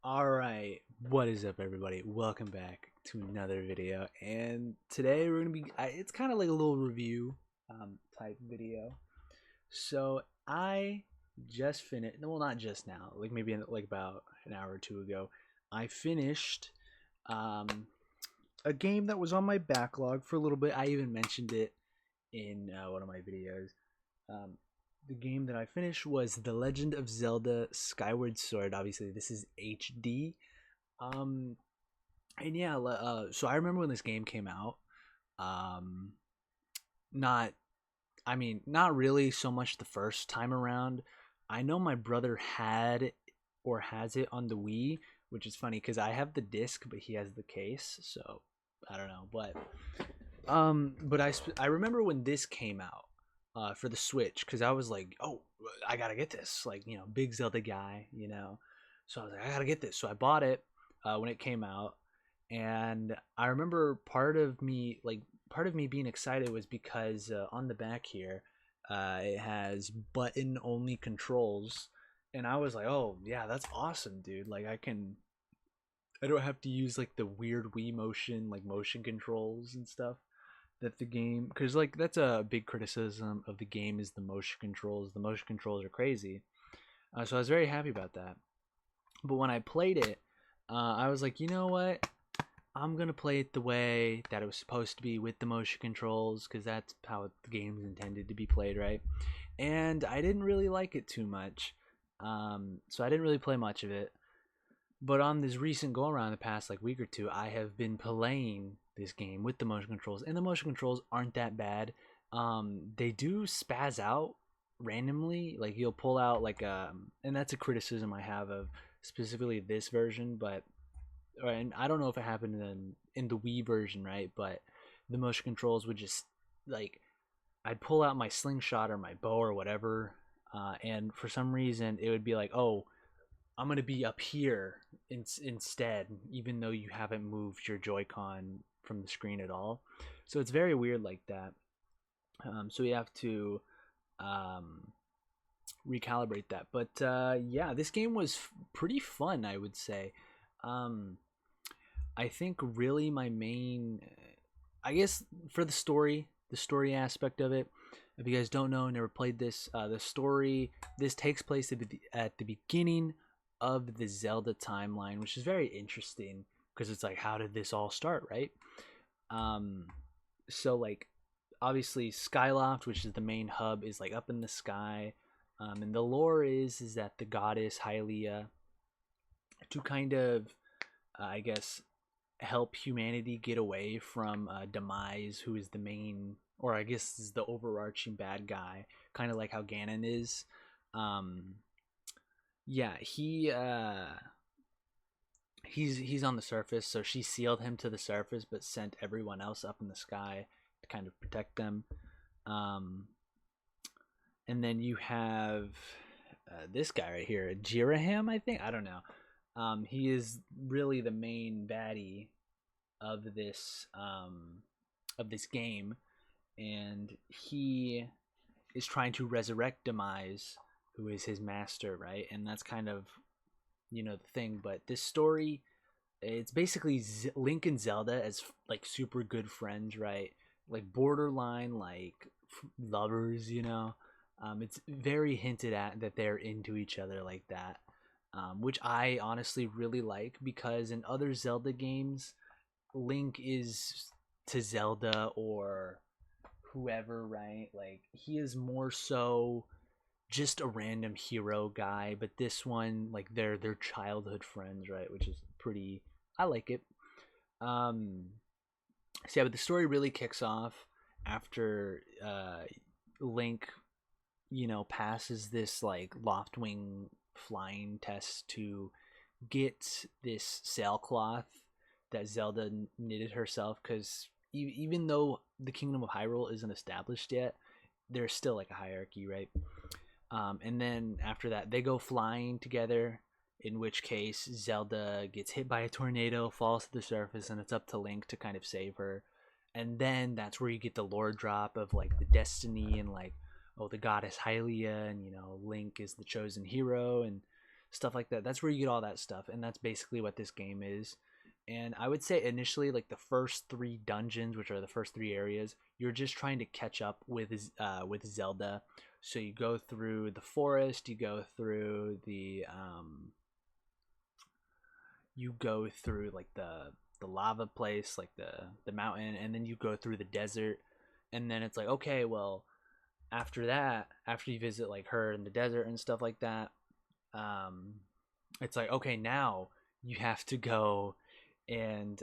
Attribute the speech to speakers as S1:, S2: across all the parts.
S1: Alright, what is up everybody? Welcome back to another video, and today we're gonna be, it's kind of like a little review type video. So I just finished, well, not just now, like maybe like about an hour or two ago, I finished um, a game that was on my backlog for a little bit. I even mentioned it in one of my videos. Um, the game that I finished was The Legend of Zelda Skyward Sword. Obviously, this is HD. Um, and yeah, so I remember when this game came out. Um, not, I mean, not really so much the first time around. I know my brother had or has it on the Wii, which is funny because I have the disc, but he has the case. So I don't know, but I remember when this came out for the Switch because I was like, oh, I gotta get this, like big Zelda guy. So I was like, I gotta get this. So I bought it when it came out, and I remember part of me being excited was because on the back here, it has button only controls, and I was like, oh yeah, that's awesome, dude. Like I don't have to use like the weird Wii motion, like motion controls and stuff that the game, because like that's a big criticism of the game is the motion controls. The motion controls are crazy, so I was very happy about that. But when I played it, I was like, you know what? I'm gonna play it the way that it was supposed to be with the motion controls, because that's how the game's intended to be played, right? And I didn't really like it too much, so I didn't really play much of it. But on this recent go around, the past like week or two, I have been playing this game with the motion controls, and the motion controls aren't that bad. They do spaz out randomly, like you'll pull out like and that's a criticism I have of specifically this version, but and I don't know if it happened in the Wii version, right? But the motion controls would just like I'd pull out my slingshot or my bow or whatever, and for some reason it would be like, oh, I'm gonna be up here instead, even though you haven't moved your Joy-Con from the screen at all. So it's very weird like that. So you have to um, recalibrate that. But yeah, this game was pretty fun, I would say. Um, I think really my main, I guess, for the story aspect of it. If you guys don't know, never played this, the story, this takes place at the beginning of the Zelda timeline, which is very interesting because it's like, how did this all start, right? Um, so like, obviously, Skyloft, which is the main hub, is like up in the sky, and the lore is that the goddess Hylia, to kind of, I guess, help humanity get away from Demise, who is the main, or I guess is the overarching bad guy, kind of like how Ganon is. Um, yeah, he's on the surface, so she sealed him to the surface, but sent everyone else up in the sky to kind of protect them. Um, and then you have this guy right here, Jirahim, I think. I don't know. He is really the main baddie of this game, and he is trying to resurrect Demise, who is his master, right? And that's kind of the thing. But this story, it's basically Link and Zelda as like super good friends, right? Like borderline like lovers. It's very hinted at that they're into each other like that, which I honestly really like because in other Zelda games, Link is to Zelda or whoever, right? Like he is more so just a random hero guy, but this one, like they're childhood friends, right? Which is pretty. I like it. Um, so yeah, but the story really kicks off after Link, passes this like Loftwing flying test to get this sailcloth that Zelda knitted herself. Because even though the Kingdom of Hyrule isn't established yet, there's still like a hierarchy, right? And then after that, they go flying together. In which case, Zelda gets hit by a tornado, falls to the surface, and it's up to Link to kind of save her. And then that's where you get the lore drop of like the destiny and like, oh, the goddess Hylia, and Link is the chosen hero, and stuff like that. That's where you get all that stuff, and that's basically what this game is. And I would say initially, like the first three dungeons, which are the first three areas, you're just trying to catch up with Zelda. So you go through the forest, you go through like the lava place, like the mountain, and then you go through the desert, and then it's like, okay, well, after that, after you visit like her in the desert and stuff like that, um, it's like, okay, now you have to go and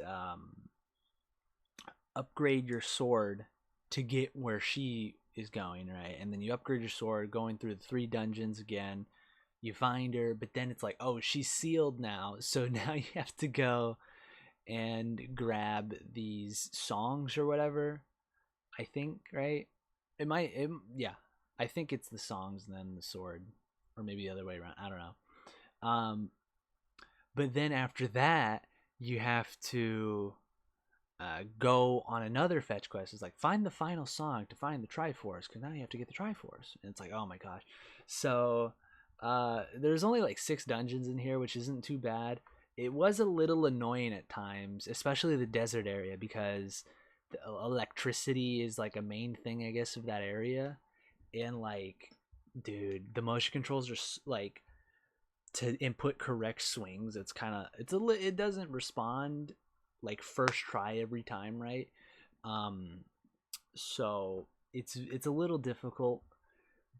S1: upgrade your sword to get where she is going, right? And then you upgrade your sword, going through the three dungeons again. You find her, but then it's like, oh, she's sealed now. So now you have to go and grab these songs or whatever. I think, right? Yeah. I think it's the songs and then the sword, or maybe the other way around. I don't know. But then after that, you have to go on another fetch quest. It's like, find the final song to find the Triforce, because now you have to get the Triforce. And it's like, oh my gosh. So there's only like 6 dungeons in here, which isn't too bad. It was a little annoying at times, especially the desert area, because the electricity is like a main thing, I guess, of that area. And like, dude, the motion controls are like, to input correct swings, it doesn't respond like first try every time, right? So it's a little difficult,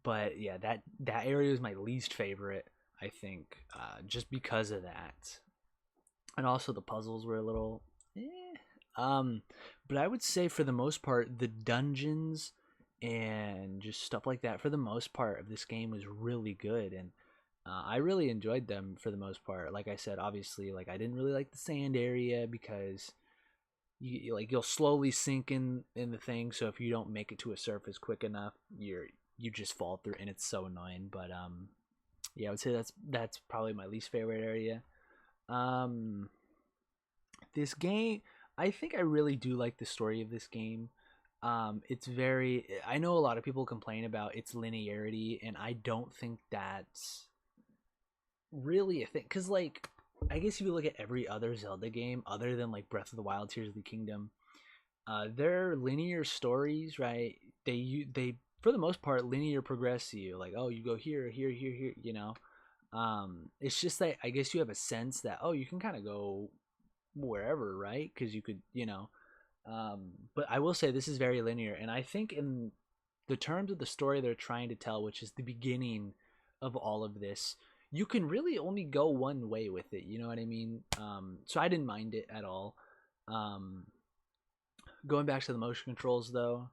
S1: but yeah, that area is my least favorite, I think, just because of that. And also the puzzles were a little but I would say for the most part, the dungeons and just stuff like that, for the most part of this game, was really good. And I really enjoyed them for the most part. Like I said, obviously, like I didn't really like the sand area, because you'll slowly sink in the thing. So if you don't make it to a surface quick enough, you just fall through, and it's so annoying. But yeah, I would say that's probably my least favorite area. This game, I think I really do like the story of this game. It's very, I know a lot of people complain about its linearity, and I don't think that's really a thing, because like, I guess if you look at every other Zelda game other than like Breath of the Wild, Tears of the Kingdom, they're linear stories, right? They for the most part linear progress you, like, oh, you go here, here, here, here, it's just that I guess you have a sense that, oh, you can kind of go wherever, right? Because you could, but I will say this is very linear, and I think in the terms of the story they're trying to tell, which is the beginning of all of this, you can really only go one way with it. You know what I mean? So I didn't mind it at all. Going back to the motion controls, though,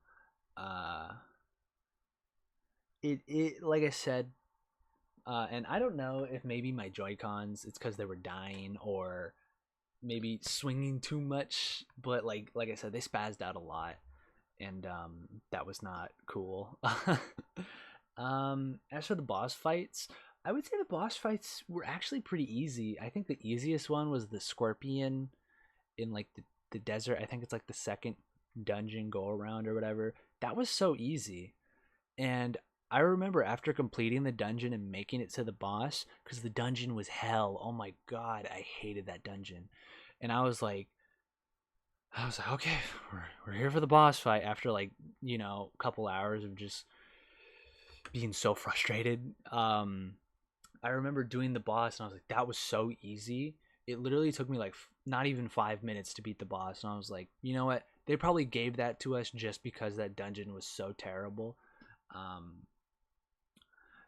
S1: it like I said, and I don't know if maybe my Joy-Cons, it's because they were dying, or maybe swinging too much, but like I said, they spazzed out a lot, and that was not cool. As for the boss fights, I would say the boss fights were actually pretty easy. I think the easiest one was the scorpion in like the desert. I think it's like the second dungeon go around or whatever. That was so easy. And I remember after completing the dungeon and making it to the boss, because the dungeon was hell. Oh my god, I hated that dungeon. And I was like, okay, we're here for the boss fight, after like, a couple hours of just being so frustrated. I remember doing the boss, and I was like, that was so easy. It literally took me like not even 5 minutes to beat the boss, and I was like, you know what? They probably gave that to us just because that dungeon was so terrible.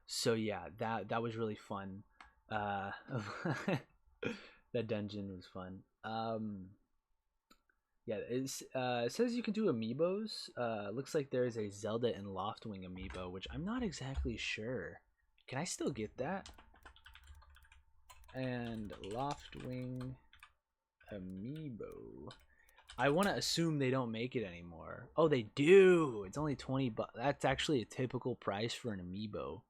S1: So yeah, that was really fun. That dungeon was fun. Yeah, it says you can do amiibos. Looks like there is a Zelda and Loftwing amiibo, which I'm not exactly sure. Can I still get that? And Loftwing amiibo. I want to assume they don't make it anymore. Oh, they do. It's only 20 bucks. That's actually a typical price for an amiibo.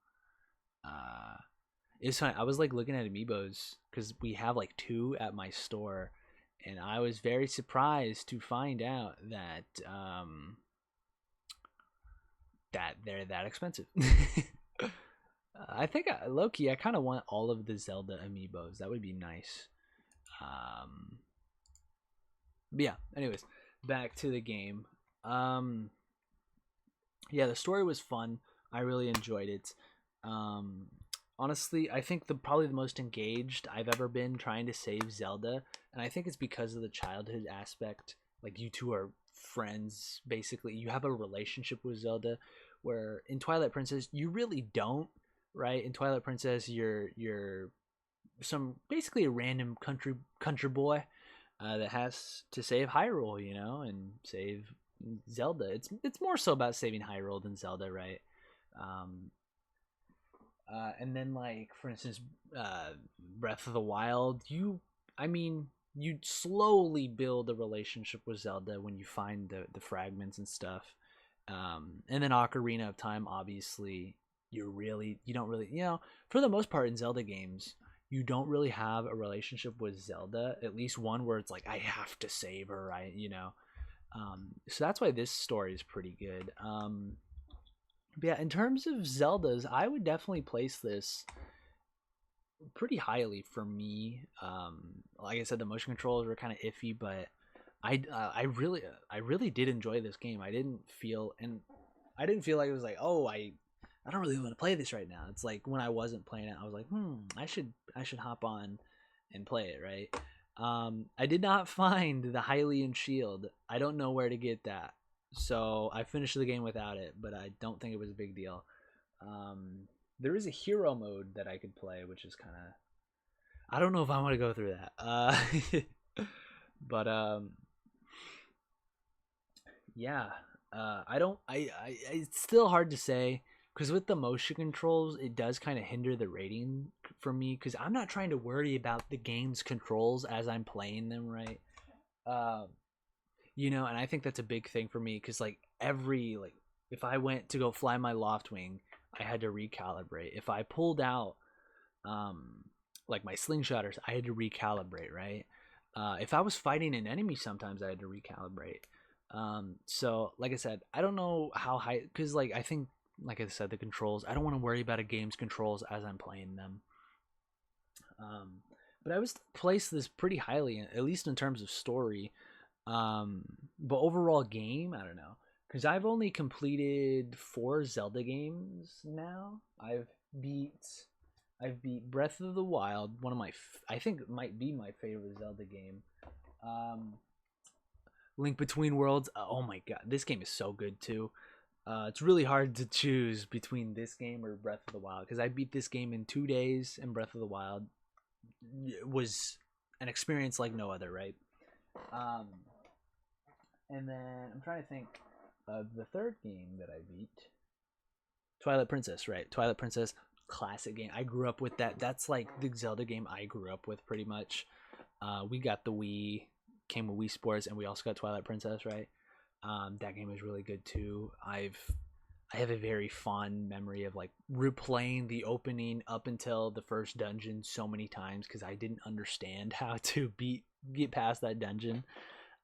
S1: It's fine. I was like looking at amiibos because we have like 2 at my store, and I was very surprised to find out that that they're that expensive. I think low key, I kind of want all of the Zelda amiibos. That would be nice. Um, but yeah. Anyways, back to the game. Um, yeah, the story was fun. I really enjoyed it. Um, honestly, I think the probably the most engaged I've ever been trying to save Zelda, and I think it's because of the childhood aspect. Like you two are friends, basically. You have a relationship with Zelda, where in Twilight Princess you really don't, right? In Twilight Princess, you're some basically a random country boy that has to save Hyrule, you know, and save Zelda. It's more so about saving Hyrule than Zelda, right? Um, and then like for instance, Breath of the Wild, I mean, you slowly build a relationship with Zelda when you find the fragments and stuff. And then Ocarina of Time, obviously, you don't really, for the most part in Zelda games, you don't really have a relationship with Zelda, at least one where it's like I have to save her, so that's why this story is pretty good. But yeah, in terms of Zeldas, I would definitely place this pretty highly for me. Like I said, the motion controls were kind of iffy, but I really did enjoy this game. I didn't feel like it was like, oh, I don't really want to play this right now. It's like when I wasn't playing it, I was like, I should hop on and play it, right? I did not find the Hylian shield. I don't know where to get that, so I finished the game without it. But I don't think it was a big deal. There is a hero mode that I could play, which is kind of, I don't know if I want to go through that. But yeah, I don't. It's still hard to say because with the motion controls, it does kind of hinder the rating for me because I'm not trying to worry about the game's controls as I'm playing them, right? Um, and I think that's a big thing for me because if I went to go fly my loft wing, I had to recalibrate. If I pulled out um like my slingshotters, I had to recalibrate, right? If I was fighting an enemy, sometimes I had to recalibrate. So like I said, I don't know how high, because I think, like I said, the controls, I don't want to worry about a game's controls as I'm playing them. um but I was placed this pretty highly, at least in terms of story. But overall game, I don't know, because I've only completed 4 Zelda games now. Beat I've beat Breath of the Wild, one of I think it might be my favorite Zelda game. Um, Link Between Worlds. Oh my god, this game is so good too. It's really hard to choose between this game or Breath of the Wild because I beat this game in 2 days, and Breath of the Wild was an experience like no other, right? Um, and then I'm trying to think of the third game that I beat. Twilight Princess, right? Twilight Princess, classic game. I grew up with that. That's like the Zelda game I grew up with, pretty much. We got the Wii, came with Wii Sports, and we also got Twilight Princess, right? That game was really good too. I have a very fond memory of like replaying the opening up until the first dungeon so many times because I didn't understand how to get past that dungeon.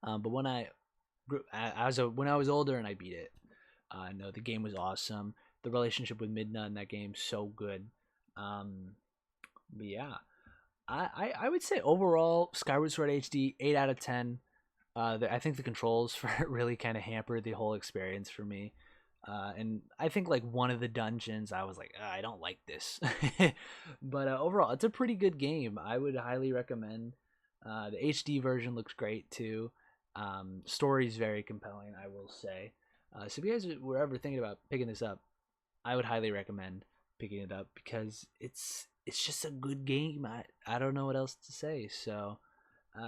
S1: But when I was older and I beat it, no, the game was awesome. The relationship with Midna in that game so good. Um, but yeah, I would say overall Skyward Sword HD 8 out of 10. I think the controls for it really kind of hampered the whole experience for me. And I think like one of the dungeons I was like, I don't like this. But overall, it's a pretty good game. I would highly recommend. The HD version looks great too. Story is very compelling, I will say. So if you guys were ever thinking about picking this up, I would highly recommend picking it up because it's just a good game. I don't know what else to say. So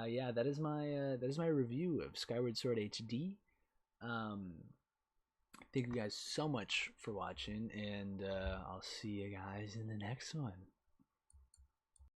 S1: yeah, that is my review of Skyward Sword HD. Um, thank you guys so much for watching, and I'll see you guys in the next one.